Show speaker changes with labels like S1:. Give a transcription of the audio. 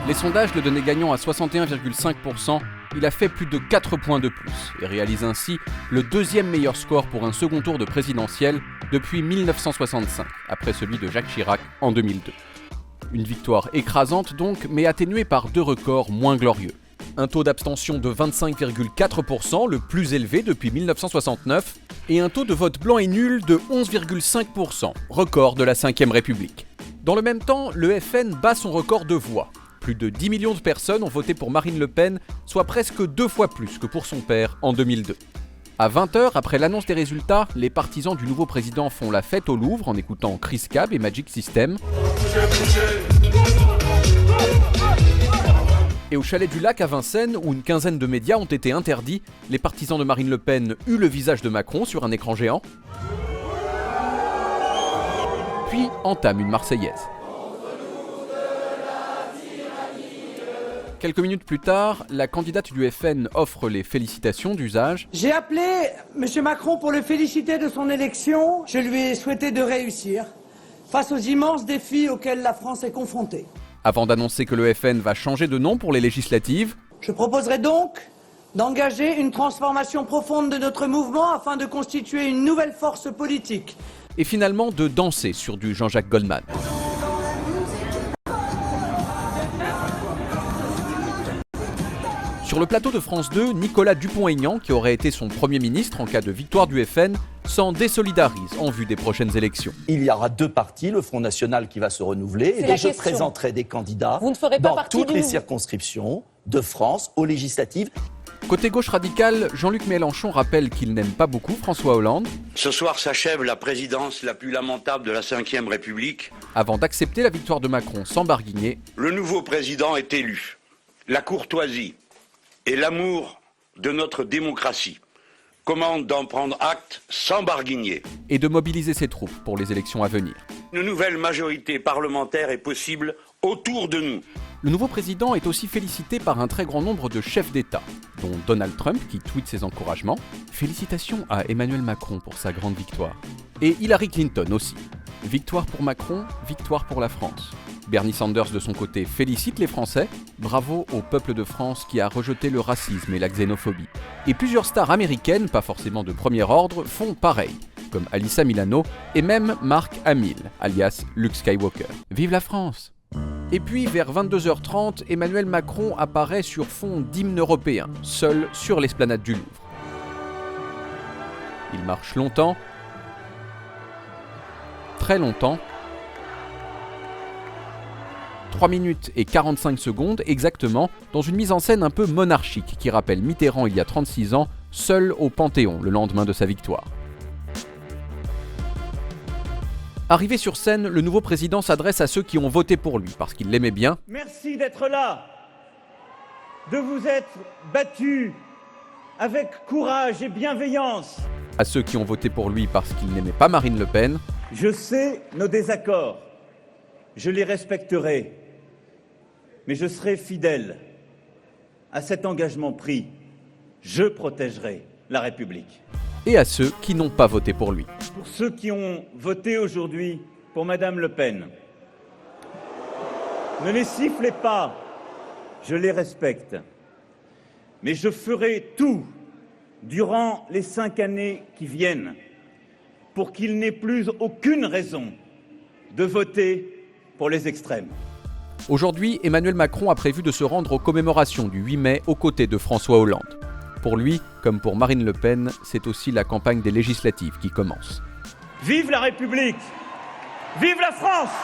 S1: Les sondages le donnaient gagnant à 61,5%, il a fait plus de 4 points de plus et réalise ainsi le deuxième meilleur score pour un second tour de présidentielle depuis 1965, après celui de Jacques Chirac en 2002. Une victoire écrasante donc, mais atténuée par deux records moins glorieux. Un taux d'abstention de 25,4%, le plus élevé depuis 1969, et un taux de vote blanc et nul de 11,5%, record de la Ve République. Dans le même temps, le FN bat son record de voix. Plus de 10 millions de personnes ont voté pour Marine Le Pen, soit presque 2 fois plus que pour son père en 2002. À 20h, après l'annonce des résultats, les partisans du nouveau président font la fête au Louvre en écoutant Chris Cab et Magic System. Et au Chalet du Lac à Vincennes, où une quinzaine de médias ont été interdits, les partisans de Marine Le Pen huent le visage de Macron sur un écran géant, puis entament une Marseillaise. Quelques minutes plus tard, la candidate du FN offre les félicitations d'usage.
S2: J'ai appelé M. Macron pour le féliciter de son élection. Je lui ai souhaité de réussir face aux immenses défis auxquels la France est confrontée.
S1: Avant d'annoncer que le FN va changer de nom pour les législatives.
S2: Je proposerai donc d'engager une transformation profonde de notre mouvement afin de constituer une nouvelle force politique.
S1: Et finalement de danser sur du Jean-Jacques Goldman. Sur le plateau de France 2, Nicolas Dupont-Aignan, qui aurait été son Premier ministre en cas de victoire du FN, s'en désolidarise en vue des prochaines élections.
S3: Il y aura deux partis, le Front National qui va se renouveler, et je présenterai des candidats dans toutes les circonscriptions de France aux législatives.
S1: Côté gauche radicale, Jean-Luc Mélenchon rappelle qu'il n'aime pas beaucoup François Hollande.
S4: Ce soir s'achève la présidence la plus lamentable de la Ve République.
S1: Avant d'accepter la victoire de Macron sans barguigner.
S4: Le nouveau président est élu. La courtoisie et l'amour de notre démocratie commandent d'en prendre acte sans barguigner.
S1: Et de mobiliser ses troupes pour les élections à venir.
S4: Une nouvelle majorité parlementaire est possible autour de nous.
S1: Le nouveau président est aussi félicité par un très grand nombre de chefs d'État, dont Donald Trump qui tweet ses encouragements. Félicitations à Emmanuel Macron pour sa grande victoire. Et Hillary Clinton aussi. Victoire pour Macron, victoire pour la France. Bernie Sanders de son côté félicite les Français. Bravo au peuple de France qui a rejeté le racisme et la xénophobie. Et plusieurs stars américaines, pas forcément de premier ordre, font pareil, comme Alyssa Milano et même Mark Hamill, alias Luke Skywalker. Vive la France! Et puis, vers 22h30, Emmanuel Macron apparaît sur fond d'hymne européen, seul sur l'esplanade du Louvre. Il marche longtemps, très longtemps, 3 minutes et 45 secondes exactement, dans une mise en scène un peu monarchique qui rappelle Mitterrand il y a 36 ans, seul au Panthéon le lendemain de sa victoire. Arrivé sur scène, le nouveau président s'adresse à ceux qui ont voté pour lui parce qu'il l'aimait bien.
S5: Merci d'être là, de vous être battus avec courage et bienveillance.
S1: À ceux qui ont voté pour lui parce qu'il n'aimait pas Marine Le Pen.
S5: Je sais nos désaccords, je les respecterai, mais je serai fidèle à cet engagement pris. Je protégerai la République.
S1: Et à ceux qui n'ont pas voté pour lui.
S5: Pour ceux qui ont voté aujourd'hui pour Madame Le Pen, ne les sifflez pas, je les respecte. Mais je ferai tout durant les 5 années qui viennent pour qu'il n'ait plus aucune raison de voter pour les extrêmes.
S1: Aujourd'hui, Emmanuel Macron a prévu de se rendre aux commémorations du 8 mai aux côtés de François Hollande. Pour lui, comme pour Marine Le Pen, c'est aussi la campagne des législatives qui commence.
S5: Vive la République! Vive la France!